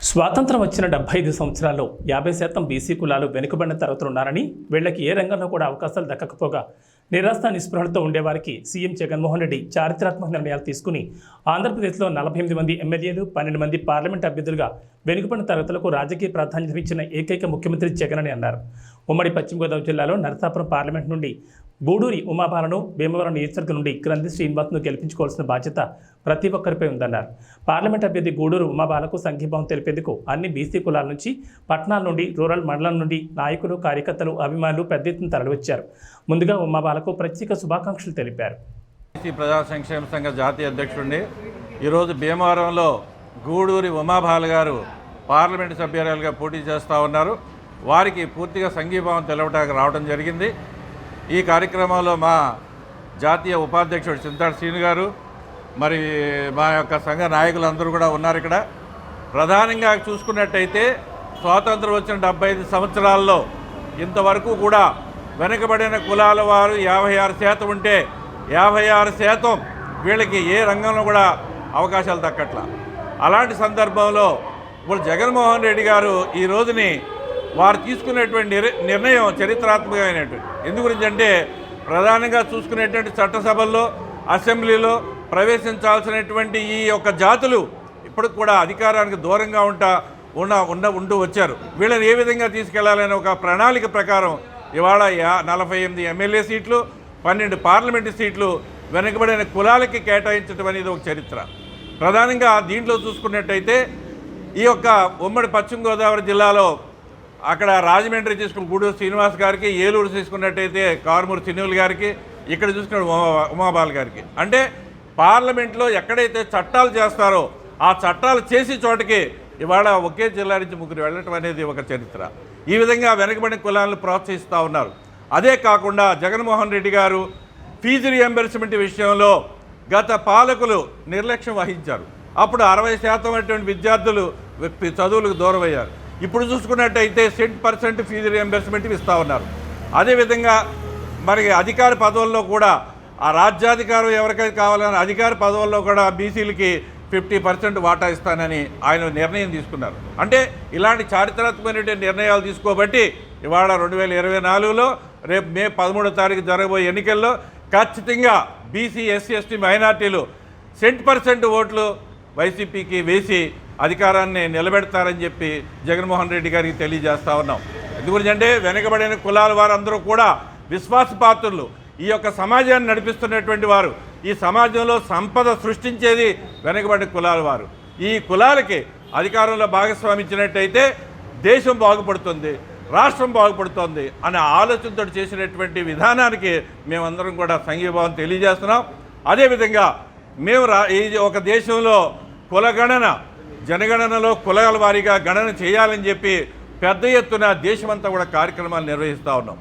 స్వాతంత్రం వచ్చిన 75 సంవత్సరాల్లో 50% బీసీ కులాలు వెనుకబడిన తరగతులు ఉన్నారని, వీళ్లకి ఏ రంగంలో కూడా అవకాశాలు దక్కకపోగా నిరాశ నిస్పృహలతో ఉండేవారికి సీఎం జగన్మోహన్ రెడ్డి చారిత్రాత్మక నిర్ణయాలు తీసుకుని ఆంధ్రప్రదేశ్లో 48 మంది ఎమ్మెల్యేలు, 12 మంది పార్లమెంట్ అభ్యర్థులుగా వెనుకబడిన తరగతులకు రాజకీయ ప్రాధాన్యత ఇచ్చిన ఏకైక ముఖ్యమంత్రి జగన్ అని అన్నారు. ఉమ్మడి పశ్చిమ గోదావరి జిల్లాలో నరసాపురం పార్లమెంట్ నుండి గూడూరి ఉమాబాలను, భీమవరం నియోజకవర్గం నుండి గ్రంథి శ్రీనివాస్ను గెలిపించుకోవాల్సిన బాధ్యత ప్రతి ఒక్కరిపై ఉందన్నారు. పార్లమెంట్ అభ్యర్థి గూడూరు ఉమాబాలకు సంఘీభావం తెలిపేందుకు అన్ని బీసీ కులాల నుంచి, పట్టణాల నుండి, రూరల్ మండలం నుండి నాయకులు, కార్యకర్తలు, అభిమానులు పెద్ద ఎత్తున తరలివచ్చారు. ముందుగా ఉమాబాలకు ప్రత్యేక శుభాకాంక్షలు తెలిపారు. బీసీ ప్రజా సంక్షేమ సంఘ జాతీయ అధ్యక్షుడిని ఈరోజు భీమవరంలో గూడూరి ఉమాబాల గారు పార్లమెంటు సభ్యురాలుగా పోటీ చేస్తూ ఉన్నారు. వారికి పూర్తిగా సంఘీభావం తెలవటానికి రావడం జరిగింది. ఈ కార్యక్రమంలో మా జాతీయ ఉపాధ్యక్షుడు చింతాడు శ్రీను గారు, మరి మా యొక్క సంఘ నాయకులందరూ కూడా ఉన్నారు. ఇక్కడ ప్రధానంగా చూసుకున్నట్టయితే స్వాతంత్రం వచ్చిన 75 సంవత్సరాల్లో ఇంతవరకు కూడా వెనుకబడిన కులాల వారు 56% ఉంటే 56% వీళ్ళకి ఏ రంగంలో కూడా అవకాశాలు దక్కట్లా. అలాంటి సందర్భంలో ఇప్పుడు జగన్మోహన్ రెడ్డి గారు ఈ రోజుని వారు తీసుకునేటువంటి నిర్ణయం చరిత్రాత్మకమైనటువంటి. ఎందు గురించి అంటే ప్రధానంగా చూసుకునేటువంటి చట్టసభల్లో, అసెంబ్లీలో ప్రవేశించాల్సినటువంటి ఈ యొక్క జాతులు ఇప్పటికి కూడా అధికారానికి దూరంగా ఉంటూ వచ్చారు. వీళ్ళని ఏ విధంగా తీసుకెళ్లాలనే ఒక ప్రణాళిక ప్రకారం ఇవాళ 48 ఎమ్మెల్యే సీట్లు, 12 పార్లమెంటు సీట్లు వెనుకబడిన కులాలకి కేటాయించడం అనేది ఒక చరిత్ర. ప్రధానంగా దీంట్లో చూసుకున్నట్టయితే ఈ యొక్క ఉమ్మడి పశ్చిమ గోదావరి జిల్లాలో అక్కడ రాజమండ్రి తీసుకున్న గూడూరు శ్రీనివాస్ గారికి, ఏలూరు తీసుకున్నట్టయితే కారుమూరి చిన్నుల గారికి, ఇక్కడ చూసుకున్న ఉమాబాల్ గారికి, అంటే పార్లమెంట్లో ఎక్కడైతే చట్టాలు చేస్తారో ఆ చట్టాలు చేసే చోటకి ఇవాళ ఒకే జిల్లా నుంచి ముగ్గురు వెళ్ళటం అనేది ఒక చరిత్ర. ఈ విధంగా వెనుకబడిన కులాలను ప్రోత్సహిస్తూ ఉన్నారు. అదే కాకుండా జగన్మోహన్ రెడ్డి గారు ఫీజు రియంబర్స్మెంట్ విషయంలో గత పాలకులు నిర్లక్ష్యం వహించారు. అప్పుడు 60% అటువంటి విద్యార్థులు చదువులకు దూరం అయ్యారు. ఇప్పుడు చూసుకున్నట్టయితే 100% ఫీజు రియంబర్స్మెంట్ ఇస్తూ ఉన్నారు. అదేవిధంగా మరి అధికార పదవుల్లో కూడా ఆ రాజ్యాధికారం ఎవరికైతే కావాలని అధికార పదవుల్లో కూడా బీసీలకి 50% వాటా ఇస్తానని ఆయన నిర్ణయం తీసుకున్నారు. అంటే ఇలాంటి చారిత్రాత్మకమైన నిర్ణయాలు తీసుకోబట్టి ఇవాళ 2024లో రేపు మే 13వ తారీఖు జరగబోయే ఎన్నికల్లో ఖచ్చితంగా బీసీ, ఎస్సీ, ఎస్టీ, మైనార్టీలు 100% ఓట్లు వైసీపీకి వేసి అధికారాన్ని నిలబెడతారని చెప్పి జగన్మోహన్ రెడ్డి గారికి తెలియజేస్తూ ఉన్నాం. ఎందుకంటే వెనుకబడిన కులాల వారందరూ కూడా విశ్వాసపాత్రులు, ఈ యొక్క సమాజాన్ని నడిపిస్తున్నటువంటి వారు. ఈ సమాజంలో సంపద సృష్టించేది వెనుకబడిన కులాల వారు. ఈ కులాలకి అధికారంలో భాగస్వామి ఇచ్చినట్టయితే దేశం బాగుపడుతుంది, రాష్ట్రం బాగుపడుతుంది అనే ఆలోచనతో చేసినటువంటి విధానానికి మేమందరం కూడా సంఘీభావం తెలియజేస్తున్నాం. అదేవిధంగా మేము ఒక దేశంలో కులగణన, జనగణనలో కులాల వారీగా గణన చేయాలని చెప్పి పెద్ద ఎత్తున దేశమంతా కూడా కార్యక్రమాలు నిర్వహిస్తూ ఉన్నాం.